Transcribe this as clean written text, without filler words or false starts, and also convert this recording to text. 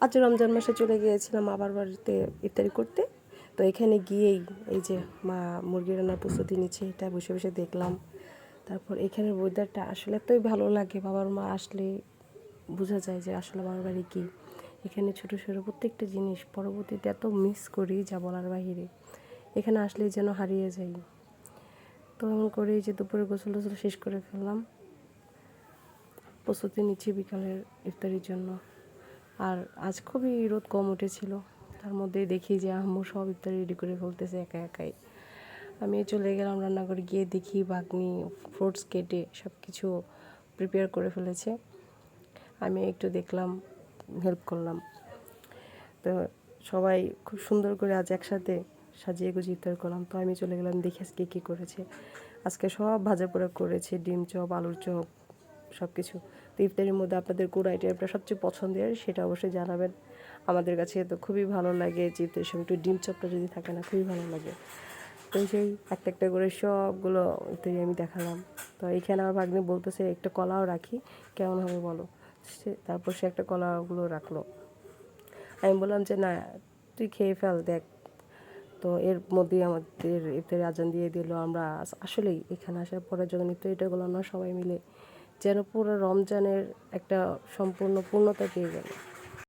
আজ রমজান মাসে চলে গিয়েছিলাম আবার বাড়িতে ইফতারি করতে। তো এখানে গিয়েই এই যে মা মুরগি রান্নার প্রস্তুতি নিচ্ছে, এটা বসে বসে দেখলাম। তারপর এখানের ওয়েদারটা আসলে এতই ভালো লাগে, বাবার মা আসলে বোঝা যায় যে আসলে বাবার বাড়ি কী। এখানে ছোটো ছোটো প্রত্যেকটা জিনিস পরবর্তীতে এত মিস করি যা বলার বাহিরে। এখানে আসলেই যেন হারিয়ে যাই। তো এমন করেই যে দুপুরে গোসল টোসল শেষ করে ফেললাম, প্রস্তুতি নিচ্ছি বিকালের ইফতারির জন্য। আর আজ খুবই রোদ কম উঠেছিল, তার মধ্যেই দেখি যে আম্মু সব ইফতারি রেডি করে ফেলতেছে একা একাই। আমি চলে গেলাম রান্নাঘরে, গিয়ে দেখি ভাগ্নি ফ্রুটস কেটে সব কিছু প্রিপেয়ার করে ফেলেছে। আমি একটু দেখলাম, হেল্প করলাম। তো সবাই খুব সুন্দর করে আজ একসাথে সাজিয়ে গুজিয়ে ইফতার করলাম। তো আমি চলে গেলাম দেখি আজকে কী করেছে। আজকে সব ভাজা পোড়া করেছে, ডিম চপ, আলুর চপ, সব কিছু। তো ইফতারির মধ্যে আপনাদের কোন আইটেমটা সবচেয়ে পছন্দের সেটা অবশ্যই জানাবেন। আমাদের কাছে তো খুবই ভালো লাগে যে ইফতারির সময় একটু ডিম চপটা যদি থাকে না, খুবই ভালো লাগে। তো সেই একটা একটা করে সবগুলো ইফতারি আমি দেখালাম। তো এইখানে আমার ভাগ্নি বলতেছে একটা কলাও রাখি, কেমন হবে বলো। তারপর সে একটা কলাগুলো রাখলো। আমি বললাম যে না, তুই খেয়ে ফেল, দেখ। তো এর মধ্যেই আমাদের ইফতারি আজান দিয়ে দিল। আমরা আসলেই এখানে আসার পরে যখন ইফতারিটা করলাম না সবাই মিলে, যেন পুরো রমজানের একটা সম্পূর্ণ পূর্ণতা পেয়ে গেল।